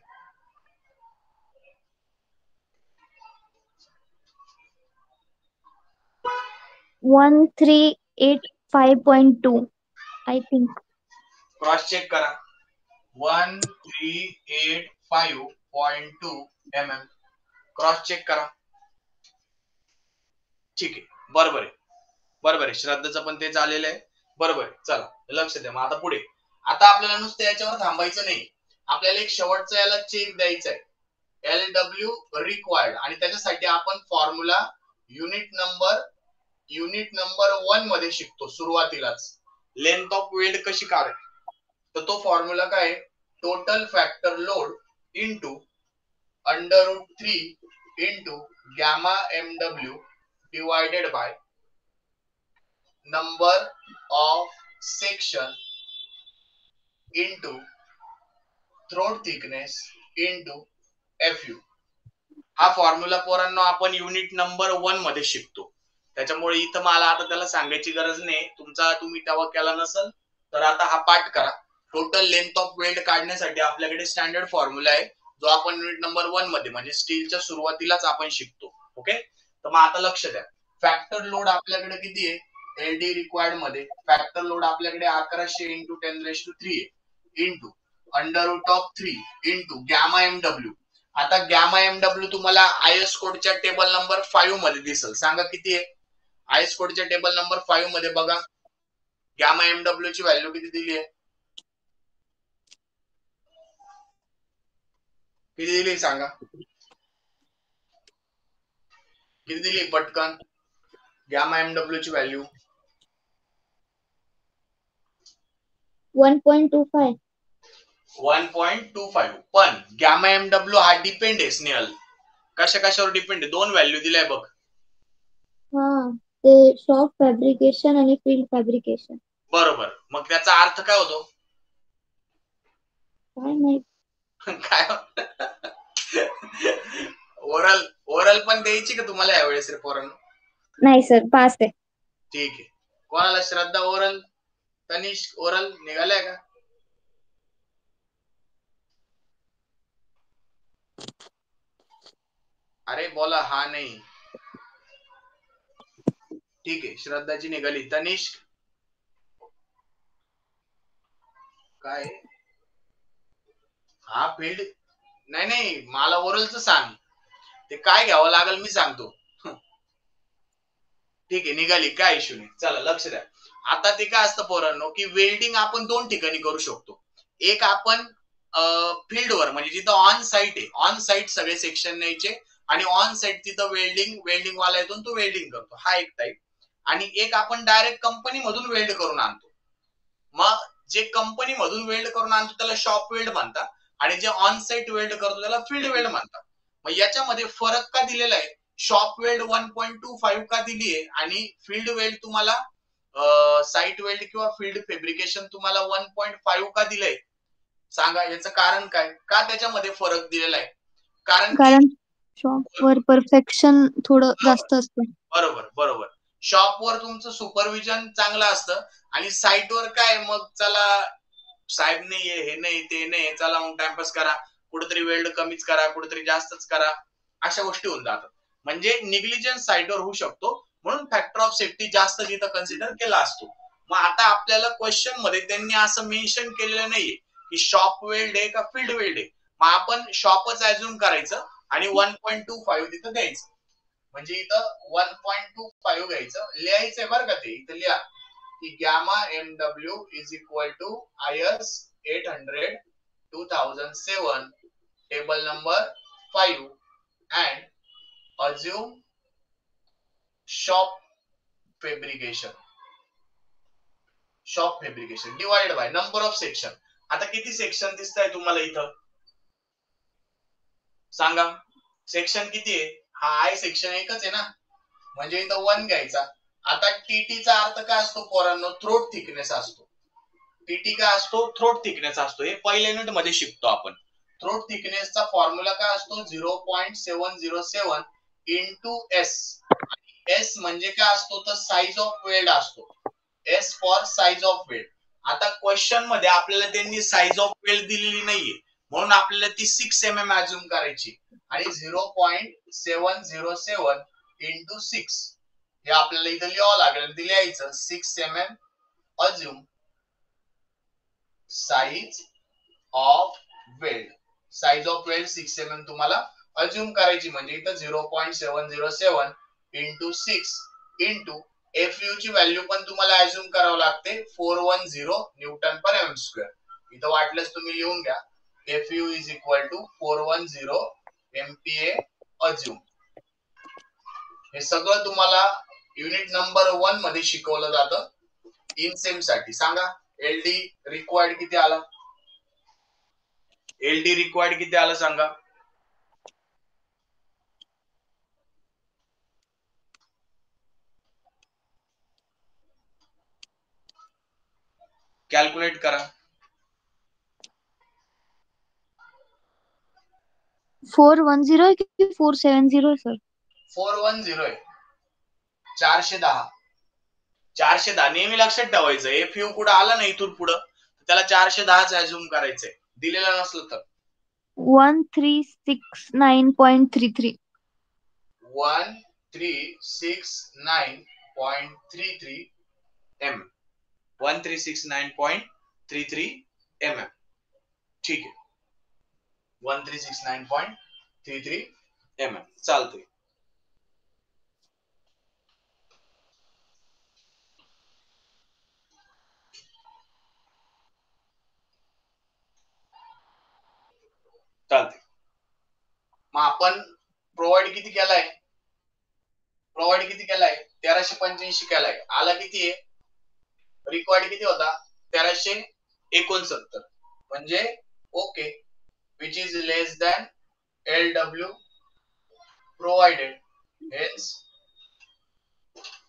1385.2 आय थिंक. क्रॉस चेक करा. 1385.2 mm. क्रॉस चेक करा. ठीक आहे, बरोबर आहे, बरोबर आहे. श्रद्धाचं पण ते झालेलं आहे, बरोबर आहे. चला लक्ष द्या. मग आता पुढे, आता आपल्याला नुसतं याच्यावर थांबायचं नाही, आपल्याला एक शेवटचा याला चेक द्यायचा आहे, LW रिक्वायर्ड. आणि त्याच्यासाठी आपण फॉर्म्युला युनिट नंबर 1 मध्ये शिकतो सुरुवातीलाच. लेंथ ऑफ वेल्ड कशी काढायची, तर तो फॉर्म्युला काय, total factor load into √3 into gamma MW divided by number of section into throat thickness into FU. हा फॉर्म्युला पोरांनो आपण युनिट नंबर 1 मध्ये शिकतो. त्याच्यामुळे इथं मला आता त्याला सांगायची गरज नाही, तुम्ही तेव्हा केला नसेल तर आता हा पाठ करा. टोटल लेंथ ऑफ वेल्ड काढण्यासाठी आपल्याकडे स्टँडर्ड फॉर्म्युला आहे, जो आपण युनिट नंबर 1 मध्ये म्हणजे स्टीलच्या सुरुवातीलाच आपण शिकतो. ओके, तर मग आता लक्ष द्या. फॅक्टर लोड आपल्याकडे किती आहे, LD रिक्वायर्ड मध्ये फॅक्टर लोड आपल्याकडे 1100 इंटू 10⁻³ आहे इंटू √3 इंटू गॅमा MW. आता गॅमा MW तुम्हाला आयएस कोडच्या टेबल नंबर 5 मध्ये दिसेल. सांगा किती आहे, आयएस कोडच्या टेबल नंबर 5 मध्ये बघा गॅमा MW ची व्हॅल्यू किती दिली आहे, किती दिली सांगा, किती दिली पटकन. गॅमा MW ची व्हॅल्यू 1.25. 1.25. पण गॅमा MW हा डिपेंड आहे स्नेहल. कशावर डिपेंड आहे, दोन व्हॅल्यू दिलाय बघ. हा, ते शॉप फॅब्रिकेशन आणि फील्ड फॅब्रिकेशन. बरोबर, मग त्याचा अर्थ काय होतो, काय नाही. काय ओरल पण द्यायची का तुम्हाला यावेळेस रे पोरांनो? नाही सर, पास आहे. ठीक आहे. कोणाला श्रद्धा ओरल, तनिष्क ओरल निघालाय का? अरे बोला हा नाही. ठीक आहे, श्रद्धाची निघाली. तनिष्क काय, हा फील्ड नाही, मला ओरलचं सांग, ते काय घ्यावं लागेल मी सांगतो. ठीक आहे, निघाली, काय इश्यू नाही. चला लक्ष द्या. आता ते काय असतं पोरांनो, की वेल्डिंग आपण दोन ठिकाणी करू शकतो. एक आपण फील्डवर म्हणजे जिथं ऑन साईट आहे, ऑन साईट सगळे सेक्शन न्यायचे आणि ऑन साईट तिथं वेल्डिंग वाला येतो तो वेल्डिंग करतो, हा एक टाईप. आणि एक आपण डायरेक्ट कंपनी मधून वेल्ड करून आणतो. मग जे कंपनी मधून वेल्ड करून आणतो त्याला शॉप वेल्ड म्हणतात आणि जे ऑन साईट वेल्ड करतो त्याला फील्ड वेल्ड म्हणतात. मग याच्यामध्ये फरक का दिलेला आहे, शॉप वेल्ड 1.25 का दिली आहे आणि फील्ड वेल्ड तुम्हाला साईट वेल्ड किंवा फील्ड फॅब्रिकेशन तुम्हाला 1.5 का दिलंय, सांगा याचं कारण काय, का त्याच्यामध्ये फरक दिलेला आहे? कारण शॉपवर परफेक्शन थोडं जास्त असतं. बरोबर. शॉपवर तुमचं सुपरविजन चांगलं असतं आणि साईटवर काय, मग चला साहेब नाही हे नाही ते नाही, चला मग टाइमपास करा, कुठेतरी वेल्ड कमीच करा, कुठेतरी जास्तच करा, अशा गोष्टी होऊन जातात. म्हणजे निग्लिजन्स साईटवर होऊ शकतो, म्हणून फॅक्टर ऑफ सेफ्टी जास्त तिथं कन्सिडर केला असतो. मग आता आपल्याला क्वेश्चन मध्ये त्यांनी असं मेन्शन केलेलं नाहीये की शॉप वेल्ड आहे का फील्ड वेल्ड आहे. मग आपण शॉपच ऍझ्युम करायचं आणि 1.25 तिथं द्यायचं. म्हणजे इथं 1.25 घ्यायचं, लिहायचंय बरं का, ते इथं लिहा की gamma MW is equal to IS 800 2007 table number 5 and assume shop fabrication divided by number of section. आता किती सेक्शन दिसताय तुम्हाला इथं, सांगा सेक्शन किती आहे? हा आय सेक्शन एकच आहे ना, म्हणजे इथं 1 घ्यायचा. आता टीटीचा अर्थ काय असतो पोरांनो, थ्रोट थिकनेस असतो. टीटी काय असतो, थ्रोट थिकनेस असतो. हे पहिल्या युनिट मध्ये शिकतो आपण. थ्रोट थिकनेसचा फॉर्म्युला काय असतो, 0.707 इंटू एस. एस म्हणजे काय असतो, तर साइज ऑफ वेल्ड असतो. S for size of weld. आता क्वेश्चन मध्ये आपल्याला त्यांनी साइज ऑफ वेल्ड दिलेली नाहीये, म्हणून आपल्याला ती 6 mm अज्युम करायची आणि 0.707 इंटू 6 हे आपल्याला इथं लिहावं लागेल. लिहायचं 6 mm assume size of weld. Size of weld 6 mm तुम्हाला अज्युम करायची, म्हणजे इथं 0.707 इंटू 6 इंटू FU ची व्हॅल्यू पण तुम्हाला अज्युम करावं लागते 410 न्यूटन पर एम स्क्वेअर. इथं वाटल्यास तुम्ही लिहून घ्या FU is equal to 410 MPa assume. हे सगळं तुम्हाला युनिट नंबर 1 मध्ये शिकवलं जातं इन सेम साठी. सांगा एलडी रिक्वायर्ड किती आला? एलडी रिक्वायर्ड किती आलं सांगा? कॅल्क्युलेट करा. 410 की 470 सर? 410 आहे. 410. 410 नेहमी लक्षात ठेवायचं. एफयू कुठं आला नाही इथून पुढं त्याला 410 अज्युम करायचंय, दिलेलं नसलं तर. 1369.33. 1369.33 mm. 1369.33 mm. ठीक आहे. 1369.33 mm चालतंय. चालते. मग आपण प्रोव्हाइड किती केलाय? 1385 केलाय. आला किती आहे? रिक्वायर्ड किती होता? 1369. म्हणजे okay, which is less than LW provided, hence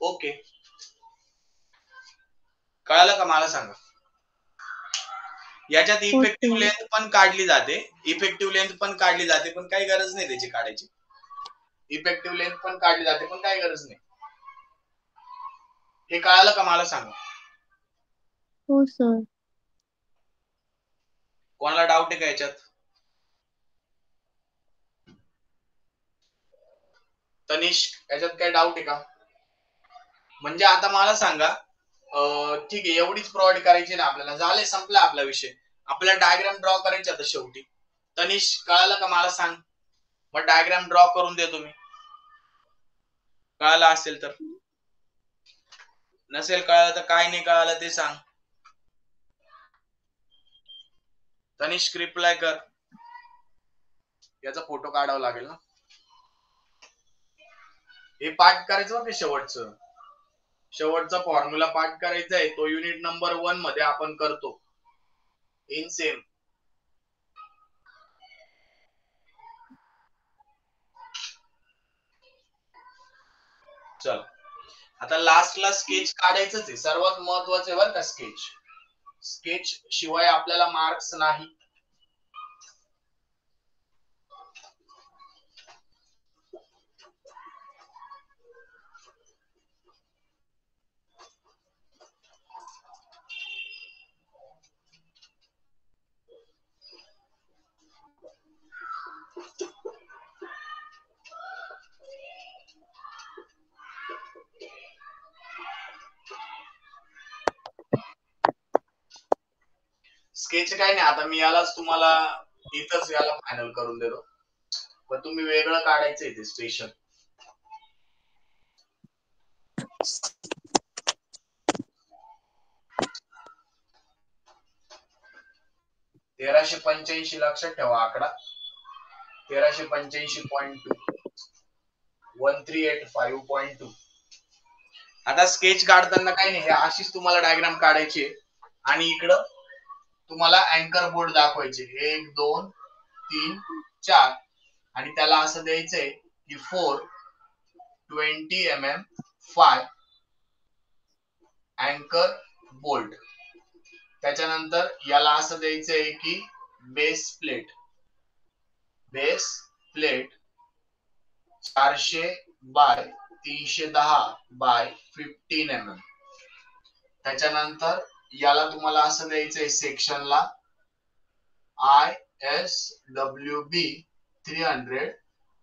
okay. कळालं का मला सांगा? याच्यात इफेक्टिव्ह लेंथ पण काढली जाते, पण काही गरज नाही त्याची काढायची. इफेक्टिव्ह लेंथ पण काढली जाते पण काही गरज नाही. हे कळालं का मला सांगा? हो सर. कोणाला डाऊट आहे का याच्यात? तनिष्क, याच्यात काही डाऊट आहे का? म्हणजे आता मला सांगा, ठीक आहे एवढीच प्रोव्हाइड करायची ना आपल्याला, झाले संपला आपला विषय. आपल्याला डायग्राम ड्रॉ करायची आता शेवटी. तनिष्क कळालं का मला सांग? मग डायग्राम ड्रॉ करून दे तुम्ही. कळालं असेल तर. नसेल कळालं तर काय नाही कळालं ते सांग. तनिष्क रिप्लाय कर. याचा फोटो काढावा लागेल ना. हे पाठ करायचं बघ शेवटचा फॉर्म्युला पाठ करायचा आहे, तो युनिट नंबर 1 मध्ये आपण करतो इन सेम. चल आता लास्टला स्केच काढायचंच आहे, सर्वात महत्वाचं आहे बरं का स्केच. स्केच शिवाय आपल्याला मार्क्स नाही. स्केच काय नाही, आता मी यालाच तुम्हाला इथंच याला फायनल करून देतो, पण तुम्ही वेगळं काढायचं इथे स्पेशल. तेराशे 85 लक्षात ठेवा आकडा. 1385.2 1385.2. आता स्केच काढताना काही नाही, अशीच तुम्हाला डायग्राम काढायची आहे आणि इकडं तुम्हाला अँकर बोर्ड दाखवायचे 1 2 3 4 आणि त्याला असं द्यायचंय की 420 mm 5 अँकर बोल्ट. त्याच्यानंतर याला असं द्यायचंय की base plate 400 by 310 by 15 mm. त्याच्यानंतर याला तुम्हाला असं द्यायचंय सेक्शनला ISWB 300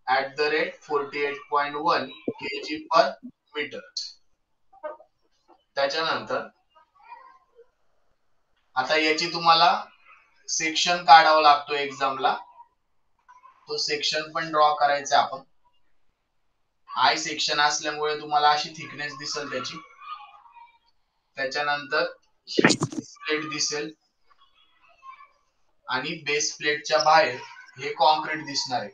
@48.1 kg per मीटर. त्याच्यानंतर आता याची तुम्हाला सेक्शन काढावा लागतो एक्झामला, तो सेक्शन पण ड्रॉ करायचा आपण. आय सेक्शन असल्यामुळे तुम्हाला अशी थिकनेस दिसेल त्याची. त्याच्यानंतर प्लेट दिसेल आणि बेस प्लेटच्या बाहेर हे कॉन्क्रीट दिसणार आहे.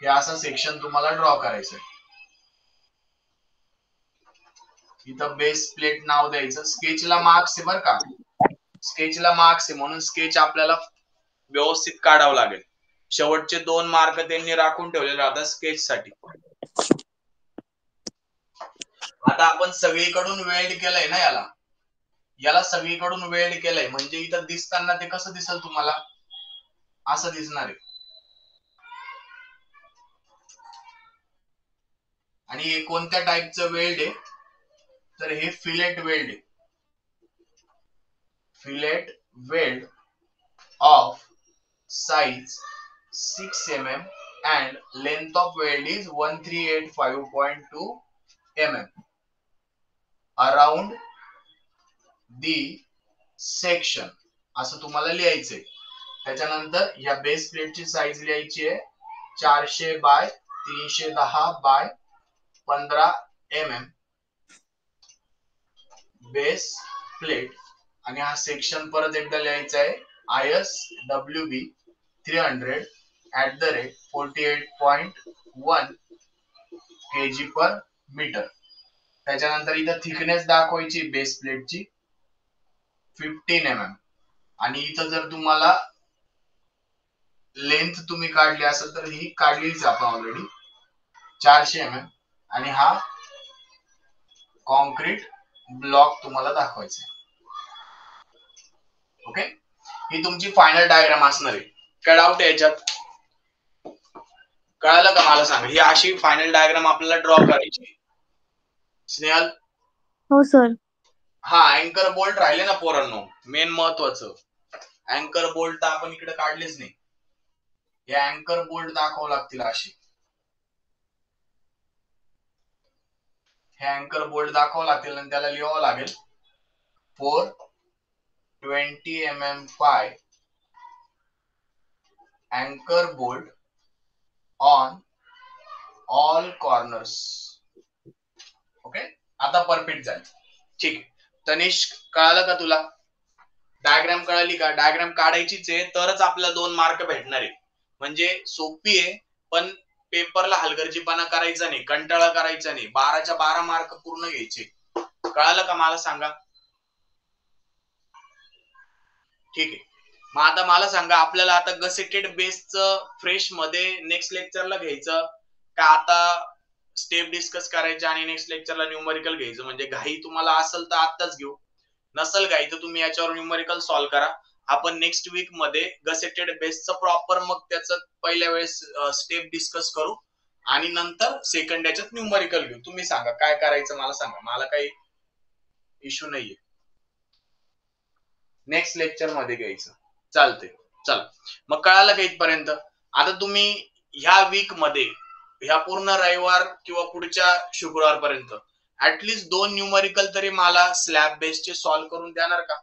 हे असं सेक्शन तुम्हाला ड्रॉ करायचं आहे. इथं बेस प्लेट नाव द्यायचं. स्केचला मार्क्स आहे बरं का, स्केचला मार्क्स आहे म्हणून स्केच आपल्याला व्यवस्थित काढावं लागेल. शेवटचे 2 मार्क त्यांनी राखून ठेवलेले राहतात स्केच साठी. आता आपण सगळीकडून वेल्ड केलंय ना याला सगळीकडून वेल्ड केलंय म्हणजे इथं दिसताना ते कसं दिसेल तुम्हाला, असं दिसणार आहे. आणि हे कोणत्या टाईपचं वेल्ड आहे तर हे फिलेट वेल्ड आहे. Fillet weld of size 6 mm and length of weld is 1385.2 mm around the section असं तुम्हाला लिहायचंय. त्याच्यानंतर या बेस प्लेटची साईज लिहायची आहे 400 by 310 by 15 mm base plate. आणि हा सेक्शन परत एकदा लिहायचा आहे ISWB 300 @48.1 kg/मीटर. त्याच्यानंतर इथं थिकनेस दाखवायची बेस प्लेटची 15 mm आणि इथं जर तुम्हाला लेंथ तुम्ही काढली असेल तर ही काढलीच आपण ऑलरेडी 400 mm आणि हा कॉन्क्रीट ब्लॉक तुम्हाला दाखवायचा आहे. ओके, ही तुमची फायनल डायग्राम असणार आहे. काय डाऊट आहे याच्यात? कळालं का मला सांगा. ही अशी फायनल डायग्राम आपल्याला ड्रॉ करायची. स्नेहल? हो सर. हा, अँकर बोल्ट राहिले ना पोरांनो, मेन महत्वाचं. अँकर बोल्ट आपण इकडे काढलेच नाही. हे अँकर बोल्ट दाखवावं लागतील अशी. हे अँकर बोल्ट दाखवावं लागतील आणि त्याला लिहावं लागेल 420 mm phi anchor bolt on all corners. Okay, आता परफेक्ट झालं. ठीक आहे तनिष्क, कळालं का तुला? डायग्राम कळाली का? डायग्राम काढायचीच आहे तरच आपल्याला 2 मार्क भेटणार आहे. म्हणजे सोपी आहे पण पेपरला हलगर्जीपणा करायचा नाही, कंटाळा करायचा नाही. 12च्या 12 मार्क पूर्ण घ्यायचे. कळालं का मला सांगा? ठीक आहे, मग आता मला सांगा आपल्याला आता गसेटेड बेसचं फ्रेश मध्ये नेक्स्ट लेक्चरला घ्यायचं का आता स्टेप डिस्कस करायचे आणि नेक्स्ट लेक्चरला न्यूमरिकल घ्यायचं? म्हणजे घाई तुम्हाला असेल तर आताच घेऊ, नसेल घाई तर तुम्ही याच्यावर न्यूमरिकल सॉल्व्ह करा. आपण नेक्स्ट वीक मध्ये गसेटेड बेसचं प्रॉपर मग त्याचं पहिल्या वेळेस स्टेप डिस्कस करू आणि नंतर सेकंड याच्यात न्यूमरिकल घेऊ. तुम्ही सांगा काय करायचं मला सांगा, मला काही इश्यू नाहीये. नेक्स्ट लेक्चर मध्ये घ्यायचं चालते. चला मग कळालं का इथपर्यंत? आता तुम्ही ह्या वीक मध्ये ह्या पूर्ण रविवार किंवा पुढच्या शुक्रवार पर्यंत ऍटलीस्ट 2 न्यूमरिकल तरी मला स्लॅब बेसचे सॉल्व्ह करून देणार का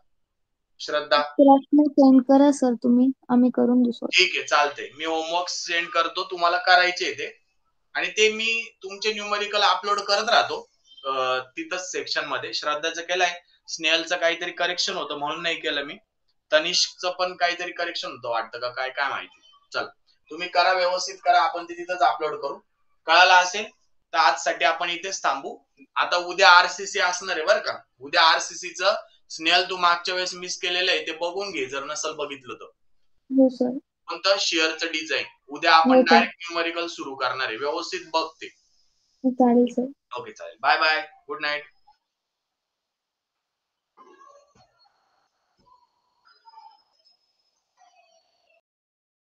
श्रद्धा? सेंड करा सर तुम्ही, आम्ही करून देऊ. ठीक आहे चालते, मी होमवर्क सेंड करतो, तुम्हाला करायचे ते आणि ते मी तुमचे न्यूमरिकल अपलोड करत राहतो तिथंच सेक्शन मध्ये. श्रद्धाचं केलंय, स्नेहलचं काहीतरी करेक्शन होतं म्हणून नाही केलं मी, तनिष्कचं पण काहीतरी करेक्शन होतं वाटतं का काय काय माहिती. चल तुम्ही करा, व्यवस्थित करा, आपण ते तिथंच अपलोड करू. कळालं असेल तर आजसाठी आपण इथेच थांबू. आता उद्या RCC असणार आहे बरं का. उद्या RCCचं स्नेहल तू मागच्या वेळेस मिस केलेलं आहे ते बघून घे जर नसल बघितलं तर. हो सर. कोणतं? शेअरचं डिझाईन. उद्या आपण डायरेक्ट न्यूमरिकल सुरू करणार आहे, व्यवस्थित बघ ते. चालेल सर. ओके चालेल, बाय बाय, गुड नाईट.